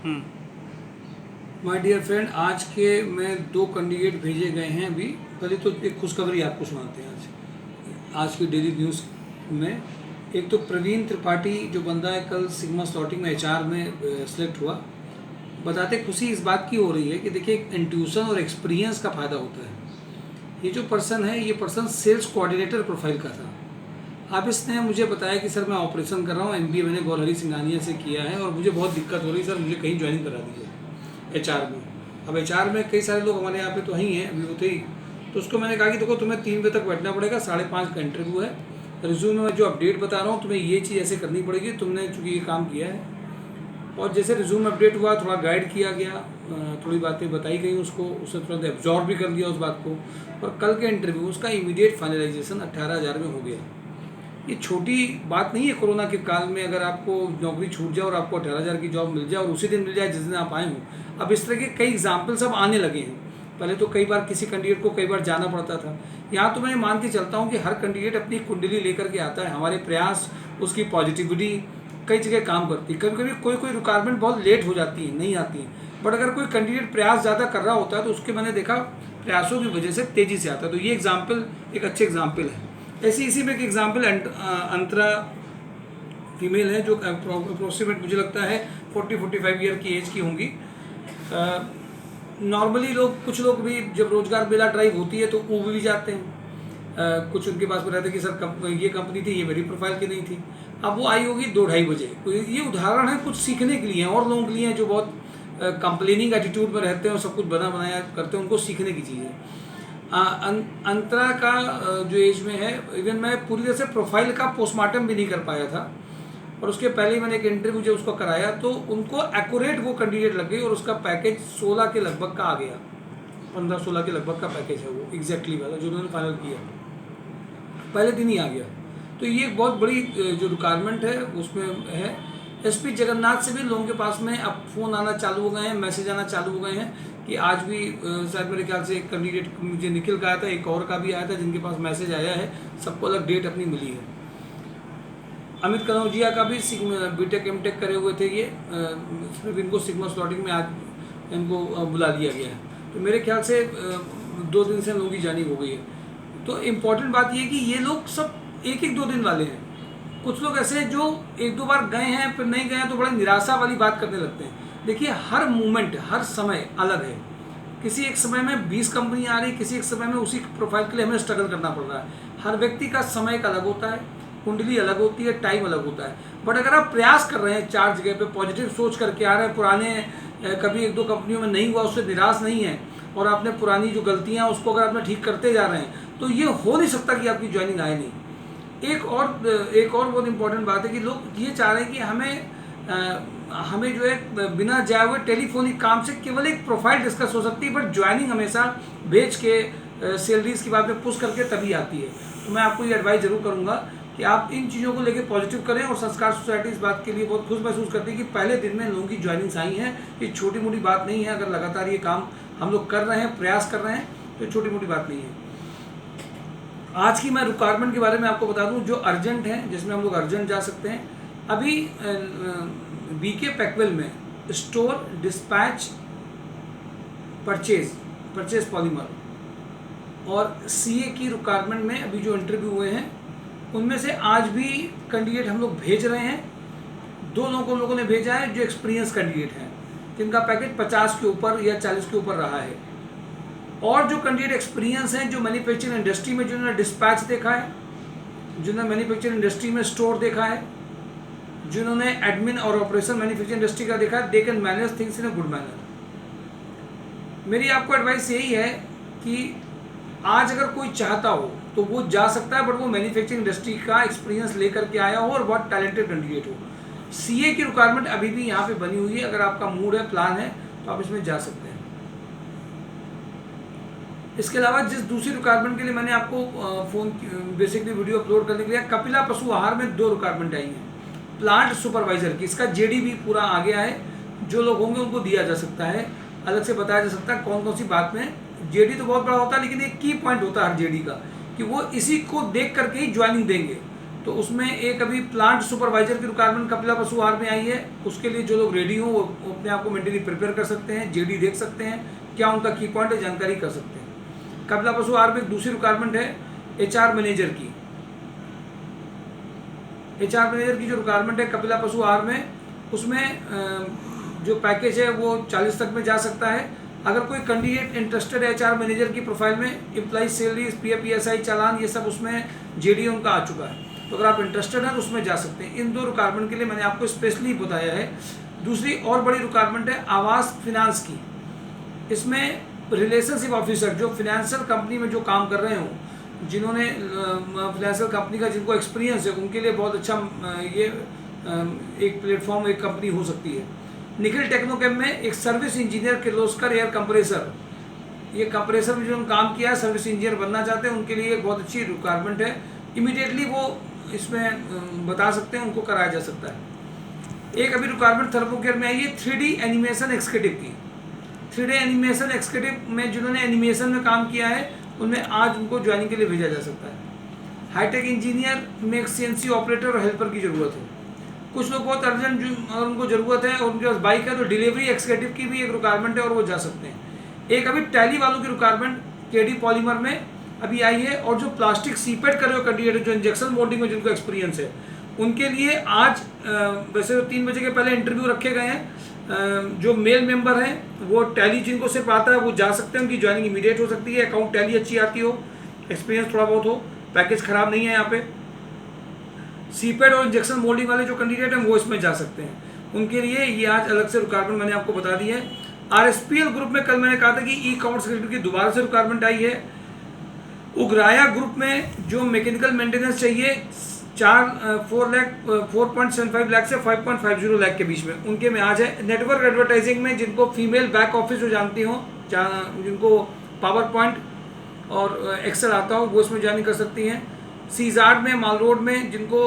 Hmm. My dear friend, आज के में दो कैंडिडेट भेजे गए हैं अभी। पहले तो एक खुशखबरी आपको सुनाते हैं आज की डेली न्यूज़ में। एक तो प्रवीण त्रिपाठी जो बंदा है, कल सिग्मा स्लॉटिंग में एचआर में सेलेक्ट हुआ। बताते खुशी इस बात की हो रही है कि देखिए, इंट्यूशन और एक्सपीरियंस का फ़ायदा होता है। ये जो पर्सन है, ये पर्सन सेल्स कोऑर्डिनेटर प्रोफाइल का था। अब इसने मुझे बताया कि सर मैं ऑपरेशन कर रहा हूँ, एमबीए मैंने गौरहरी सिंघानिया से किया है और मुझे बहुत दिक्कत हो रही है सर, मुझे कहीं ज्वाइनिंग करा दीजिए एचआर में। अब एचआर में कई सारे लोग हमारे यहाँ पे तो ही हैं, अभी वो थे ही। तो उसको मैंने कहा कि देखो, तुम्हें 3 बजे तक बैठना पड़ेगा, 5:30 का इंटरव्यू है। रिज्यूम में जो अपडेट बता रहा हूँ तुम्हें, ये चीज़ ऐसे करनी पड़ेगी, तुमने चूँकि ये काम किया है। और जैसे रिज्यूम अपडेट हुआ, थोड़ा गाइड किया गया, थोड़ी बातें बताई गई उसको, उसने तुरंत एब्जॉर्ब भी कर लिया उस बात को। और कल के इंटरव्यू उसका इमीडिएट फाइनलाइजेशन 18,000 में हो गया। ये छोटी बात नहीं है। कोरोना के काल में अगर आपको नौकरी छूट जाए और आपको 18,000 की जॉब मिल जाए और उसी दिन मिल जाए जिस दिन आप आए हों। अब इस तरह के कई एग्जाम्पल्स अब आने लगे हैं। पहले तो कई बार किसी कैंडिडेट को कई बार जाना पड़ता था। यहाँ तो मैं मान के चलता हूँ कि हर कैंडिडेट अपनी कुंडली लेकर के आता है। हमारे प्रयास, उसकी पॉजिटिविटी कई जगह काम करती है। कभी कभी कोई कोई रिक्वायरमेंट बहुत लेट हो जाती है, नहीं आती है। बट अगर कोई कैंडिडेट प्रयास ज़्यादा कर रहा होता है तो उसके मैंने देखा प्रयासों की वजह से तेज़ी से आता है। तो ये एग्जाम्पल एक अच्छे एग्जाम्पल है। ऐसी इसी में एक एग्जाम्पल अंतरा फीमेल है जो अप्रोक्सीमेट मुझे लगता है 40-45 ईयर की एज की होंगी। नॉर्मली लोग, कुछ लोग भी जब रोजगार मेला ड्राइव होती है तो वो भी जाते हैं। कुछ उनके पास में रहता है कि सर ये कंपनी थी, ये मेरी प्रोफाइल की नहीं थी। अब वो आई होगी 2-2:30 बजे। तो ये उदाहरण है कुछ सीखने के लिए, और लोगों के लिए जो बहुत कंप्लेनिंग एटीट्यूड में रहते हैं और सब कुछ बना बनाया करते हैं, उनको सीखने की चीज़ है। अंतरा का जो एज में है, इवन मैं पूरी तरह से प्रोफाइल का पोस्टमार्टम भी नहीं कर पाया था। और उसके पहले ही मैंने एक इंटरव्यू जब उसको कराया तो उनको एक्यूरेट वो कैंडिडेट लग गई और उसका पैकेज 16 के लगभग का आ गया। 15-16 के लगभग का पैकेज है वो एग्जैक्टली वाला जो उन्होंने फाइनल किया, पहले दिन ही आ गया। तो ये एक बहुत बड़ी जो रिक्वायरमेंट है उसमें है। एसपी जगन्नाथ से भी लोगों के पास में अब फ़ोन आना चालू हो गए हैं, मैसेज आना चालू हो गए हैं कि आज भी शायद मेरे ख्याल से एक कैंडिडेट मुझे निखिल का आया था, एक और का भी आया था, जिनके पास मैसेज आया है। सबको अलग डेट अपनी मिली है। अमित कनौजिया का भी बीटेक एमटेक करे हुए थे ये, सिर्फ इनको सिग्मा स्लॉटिंग में आज इनको बुला लिया गया है। तो मेरे ख्याल से 2 दिन से लोगों की जानी हो गई है। तो इम्पॉर्टेंट बात ये है कि ये लोग सब 1-1 2 दिन वाले हैं। कुछ लोग ऐसे हैं जो 1-2 बार गए हैं फिर नहीं गए हैं तो बड़ा निराशा वाली बात करने लगते हैं। देखिए, हर मूवमेंट, हर समय अलग है। किसी एक समय में 20 कंपनी आ रही, किसी एक समय में उसी प्रोफाइल के लिए हमें स्ट्रगल करना पड़ रहा है। हर व्यक्ति का समय का अलग होता है, कुंडली अलग होती है, टाइम अलग होता है। बट अगर आप प्रयास कर रहे हैं 4 जगह पे, पॉजिटिव सोच करके आ रहे हैं, पुराने कभी 1-2 कंपनियों में नहीं हुआ उससे निराश नहीं है, और आपने पुरानी जो गलतियां उसको अगर आपने ठीक करते जा रहे हैं, तो ये हो नहीं सकता कि आपकी ज्वाइनिंग आए नहीं। एक और बहुत इंपॉर्टेंट बात है कि लोग ये चाह रहे हैं कि हमें जो है बिना जाए हुए टेलीफोनिक काम से केवल एक प्रोफाइल डिस्कस हो सकती है, बट ज्वाइनिंग हमेशा भेज के सैलरीज की बात में पुश करके तभी आती है। तो मैं आपको ये एडवाइस जरूर करूंगा कि आप इन चीज़ों को लेकर पॉजिटिव करें। और संस्कार सोसाइटी इस बात के लिए बहुत खुश महसूस करती है कि पहले दिन में लोगों की ज्वाइनिंग्स आई हैं। ये छोटी मोटी बात नहीं है। अगर लगातार ये काम हम लोग कर रहे हैं, प्रयास कर रहे हैं, तो छोटी मोटी बात नहीं है। आज की मैं रिक्वायरमेंट के बारे में आपको बता दूं जो अर्जेंट है, जिसमें हम लोग अर्जेंट जा सकते हैं। अभी बीके पैकवेल में स्टोर डिस्पैच परचेज पॉलीमर और सीए की रिक्वायरमेंट में अभी जो इंटरव्यू हुए हैं, उनमें से आज भी कैंडिडेट हम लोग भेज रहे हैं। 2 लोगों ने भेजा है जो एक्सपीरियंस कैंडिडेट हैं, जिनका पैकेज 50 के ऊपर या 40 के ऊपर रहा है। और जो कैंडिडेट एक्सपीरियंस हैं, जो मैन्युफैक्चरिंग इंडस्ट्री में जिन्होंने डिस्पैच देखा है, जिन्होंने मैन्युफैक्चरिंग इंडस्ट्री में स्टोर देखा है, जिन्होंने एडमिन और ऑपरेशन मैन्युफैक्चरिंग इंडस्ट्री का देखा है, they can manage things in a good manner. मेरी आपको एडवाइस यही है कि आज अगर कोई चाहता हो तो वो जा सकता है, बट वो मैन्युफैक्चरिंग इंडस्ट्री का एक्सपीरियंस लेकर के आया हो और बहुत टैलेंटेड कैंडिडेट हो। सीए की रिक्वायरमेंट अभी भी यहाँ पे बनी हुई है। अगर आपका मूड है, प्लान है, तो आप इसमें जा सकते हैं। इसके अलावा जिस दूसरी रिक्वायरमेंट के लिए मैंने आपको फोन बेसिकली वीडियो अपलोड करने के लिए, कपिला पशु आहार में 2 रिक्वायरमेंट आई हैं प्लांट सुपरवाइजर की। इसका जेडी भी पूरा आ गया है। जो लोग होंगे उनको दिया जा सकता है, अलग से बताया जा सकता है कौन कौन सी बात में। जेडी तो बहुत बड़ा होता है, लेकिन एक की पॉइंट होता है हर जेडी का कि वो इसी को देख करके ही ज्वाइनिंग देंगे। तो उसमें एक अभी प्लांट सुपरवाइजर की रिक्वायरमेंट कपिला पशु आहार में आई है। उसके लिए जो लोग रेडी हों वो अपने आप को मेंटली प्रिपेयर कर सकते हैं, जेडी देख सकते हैं, क्या उनका की पॉइंट है, जानकारी कर सकते हैं। कपिला पशु आहार में एक दूसरी रिक्वायरमेंट है एचआर मैनेजर की। एचआर मैनेजर की जो रिक्वायरमेंट है कपिला पशु आहार में, उसमें जो पैकेज है वो 40 तक में जा सकता है। अगर कोई कैंडिडेट इंटरेस्टेड है एचआर मैनेजर की प्रोफाइल में, एम्प्लॉय सैलरी, पीएफ, पीएसआई, चालान, ये सब उसमें जेडी उनका आ चुका है। तो अगर आप इंटरेस्टेड हैं तो उसमें जा सकते हैं। इन 2 रिक्वायरमेंट के लिए मैंने आपको स्पेशली बताया है। दूसरी और बड़ी रिक्वायरमेंट है आवास फिनांस की। इसमें रिलेशनशिप ऑफिसर जो फिनेंशियल कंपनी में जो काम कर रहे हों, जिन्होंने फाइनेंशियल कंपनी का जिनको एक्सपीरियंस है, उनके लिए बहुत अच्छा ये एक प्लेटफॉर्म, एक कंपनी हो सकती है। निखिल टेक्नोकेम में एक service engineer Kirloskar air compressor, ये कंप्रेसर में जिन्होंने काम किया है, सर्विस इंजीनियर बनना चाहते हैं, उनके लिए एक बहुत अच्छी रिक्वायरमेंट है। इमीडिएटली वो इसमें बता सकते हैं, उनको कराया जा सकता है। एक अभी रिक्वायरमेंट थर्मोकेयर में आई है 3D एनिमेशन एक्सिक्यूटिव की। 3D एनिमेशन एक्सिक्यूटिव में जिन्होंने एनिमेशन में काम किया है, उनमें आज उनको ज्वाइनिंग के लिए भेजा जा सकता है। हाईटेक इंजीनियर में एक सीएनसी ऑपरेटर और हेल्पर की ज़रूरत है। कुछ लोग बहुत अर्जेंट अगर उनको ज़रूरत है और उनके पास बाइक है तो डिलीवरी एक्सिक्यूटिव की भी एक रिक्वायरमेंट है और वो जा सकते हैं। एक अभी टैली वालों की रिक्वायरमेंट केडी पॉलीमर में अभी आई है। और जो प्लास्टिक सीपेट कर रहे हो कैंडिडेट, जो इंजेक्शन मोल्डिंग में जिनको एक्सपीरियंस है, उनके लिए आज वैसे तो 3 बजे के पहले इंटरव्यू रखे गए हैं। जो मेल मेंबर हैं वो टैली जिनको सिर्फ आता है वो जा सकते हैं, उनकी ज्वाइनिंग इमीडिएट हो सकती है। अकाउंट टैली अच्छी आती हो, एक्सपीरियंस थोड़ा बहुत हो, पैकेज खराब नहीं है यहाँ पे। सीपेड और इंजेक्शन मोल्डिंग वाले जो कैंडिडेट हैं वो इसमें जा सकते हैं, उनके लिए ये आज अलग से रिक्वायरमेंट मैंने आपको बता दी है। आरएसपीएल ग्रुप में कल मैंने कहा था कि ई कॉमर्स की दोबारा से रिक्वायरमेंट आई है। उग्राया ग्रुप में जो मैकेनिकल मेंटेनेंस चाहिए 4.75 लाख से 5.50 लाख के बीच में, उनके में आज है। नेटवर्क एडवर्टाइजिंग में जिनको फीमेल बैक ऑफिस जो जानती हो, जिनको पावर पॉइंट और एक्सेल आता हो, वो इसमें ज्वाइन कर सकती हैं। सीजार्ड में, माल रोड में जिनको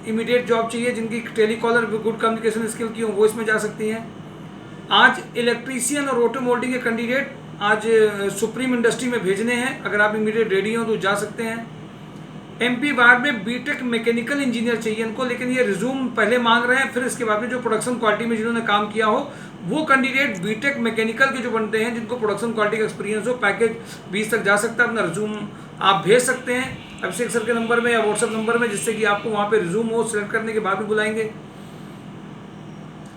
इमीडिएट जॉब चाहिए, जिनकी टेलीकॉलर गुड कम्युनिकेशन स्किल की हो, वो इसमें जा सकती हैं। आज इलेक्ट्रीशियन और ऑटो मोल्डिंग के कैंडिडेट आज सुप्रीम इंडस्ट्री में भेजने हैं। अगर आप इमीडिएट रेडी हो तो जा सकते हैं। एमपी बार में बीटेक मैकेनिकल इंजीनियर चाहिए इनको, लेकिन ये रिज्यूम पहले मांग रहे हैं, फिर इसके बाद में जो प्रोडक्शन क्वालिटी में जिन्होंने काम किया हो वो कैंडिडेट बीटेक मैकेनिकल के जो बनते हैं, जिनको प्रोडक्शन क्वालिटी का एक्सपीरियंस हो, पैकेज 20 तक जा सकता है। अपना रिज्यूम आप भेज सकते हैं अभिषेक सर के नंबर में या व्हाट्सएप नंबर में, जिससे कि आपको वहाँ पे रिज्यूम हो, सिलेक्ट करने के बाद में बुलाएंगे।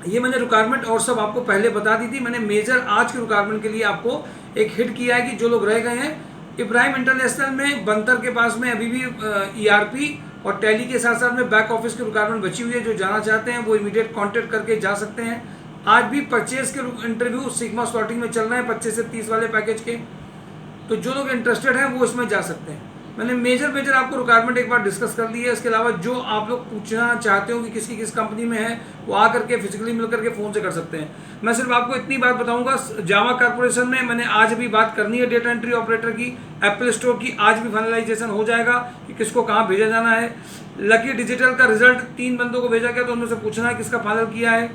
ये मैंने रिक्वायरमेंट और सब आपको पहले बता दी थी। मैंने मेजर आज की रिक्वायरमेंट के लिए आपको एक हिट किया है कि जो लोग रह गए हैं, इब्राहिम इंटरनेशनल में बंतर के पास में अभी भी ईआरपी और टैली के साथ साथ में बैक ऑफिस की रिक्वायरमेंट बची हुई है। जो जाना चाहते हैं वो इमीडिएट कांटेक्ट करके जा सकते हैं। आज भी परचेज के इंटरव्यू सिग्मा स्लॉटिंग में चल रहे हैं 25 से 30 वाले पैकेज के, तो जो लोग इंटरेस्टेड हैं वो इसमें जा सकते हैं। मैंने मेजर आपको रिक्वायरमेंट एक बार डिस्कस कर ली है। इसके अलावा जो आप लोग पूछना चाहते हो कि किस कंपनी में है, वो आ करके फिजिकली मिल करके फ़ोन से कर सकते हैं। मैं सिर्फ आपको इतनी बात बताऊंगा, जावा कॉर्पोरेशन में मैंने आज भी बात करनी है डेटा एंट्री ऑपरेटर की, एप्पल स्टोर की आज भी फाइनलाइजेशन हो जाएगा कि किसको कहाँ भेजा जाना है। लकी डिजिटल का रिजल्ट 3 बंदों को भेजा गया, तो उनमें से पूछना है किसका फाइनल किया है।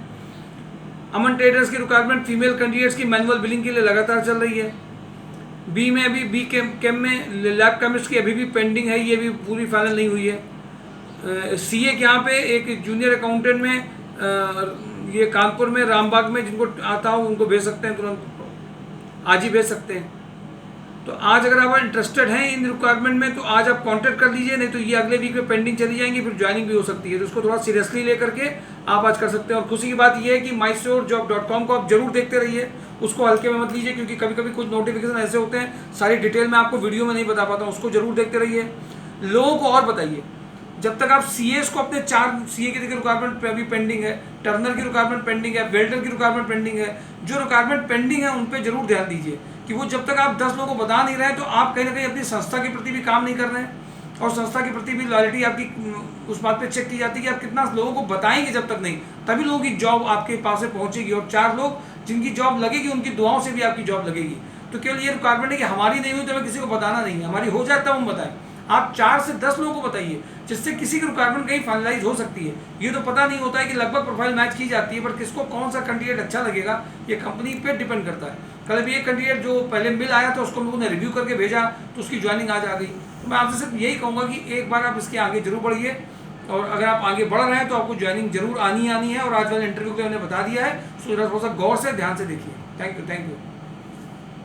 अमन ट्रेडर्स की रिक्वायरमेंट फीमेल कैंडिडेट्स की मैनुअल बिलिंग के लिए लगातार चल रही है। बी में अभी बी केम में लैब केमिस्ट की अभी भी पेंडिंग है, ये भी पूरी फाइनल नहीं हुई है। सीए के यहाँ पे एक जूनियर अकाउंटेंट में ये कानपुर में रामबाग में जिनको आता हो उनको भेज सकते हैं, तुरंत आज ही भेज सकते हैं। तो आज अगर आप इंटरेस्टेड हैं इन रिक्वायरमेंट में तो आज आप कांटेक्ट कर लीजिए, नहीं तो ये अगले वीक में पेंडिंग चली जाएंगी, फिर ज्वाइनिंग भी हो सकती है। तो उसको थोड़ा सीरियसली लेकर के आप आज कर सकते हैं। और खुशी की बात ये है कि mystorejob.com को आप जरूर देखते रहिए, उसको हल्के में मत लीजिए, क्योंकि कभी कभी कुछ नोटिफिकेशन ऐसे होते हैं सारी डिटेल में आपको वीडियो में नहीं बता पाता हूँ, उसको जरूर देखते रहिए। लोगों को और बताइए, जब तक आप सीएस को अपने 4 सीए की रिक्वायरमेंट अभी पेंडिंग है, टर्नर की रिक्वायरमेंट पेंडिंग है, वेल्डर की रिक्वायरमेंट पेंडिंग है, जो रिक्वायरमेंट पेंडिंग है उन पर जरूर ध्यान दीजिए कि वो जब तक आप 10 लोगों को बता नहीं रहे तो आप कहीं ना कहीं अपनी संस्था के प्रति भी काम नहीं कर रहे हैं, और संस्था के प्रति भी लॉयल्टी आपकी उस बात पे चेक की जाती है कि आप कितना लोगों को बताएंगे। जब तक नहीं, तभी लोगों की जॉब आपके पास से पहुंचेगी, और 4 लोग जिनकी जॉब लगेगी उनकी दुआओं से भी आपकी जॉब लगेगी। तो केवल ये रिक्वायरमेंट है कि हमारी नहीं हुई तो हमें किसी को बताना नहीं है, हमारी हो जाए तब हम बताएं। आप 4 से 10 लोगों को बताइए, जिससे किसी की रिक्वायरमेंट कहीं फाइनलाइज हो सकती है। ये तो पता नहीं होता है कि लगभग प्रोफाइल मैच की जाती है, पर किसको कौन सा कैंडिडेट अच्छा लगेगा ये कंपनी पे डिपेंड करता है। कल भी एक कैंडिडेट जो पहले मिल आया था उसको हम लोगों ने रिव्यू करके भेजा तो उसकी ज्वाइनिंग आज आ गई। तो मैं आपसे सिर्फ यही कहूँगा कि एक बार आप इसके आगे जरूर बढ़िए। और अगर आप आगे बढ़ रहे हैं तो आपको ज्वाइनिंग जरूर आनी है, और आज वाले इंटरव्यू के लिए मैंने बता दिया है, सो थोड़ा सा गौर से ध्यान से देखिए। Thank you.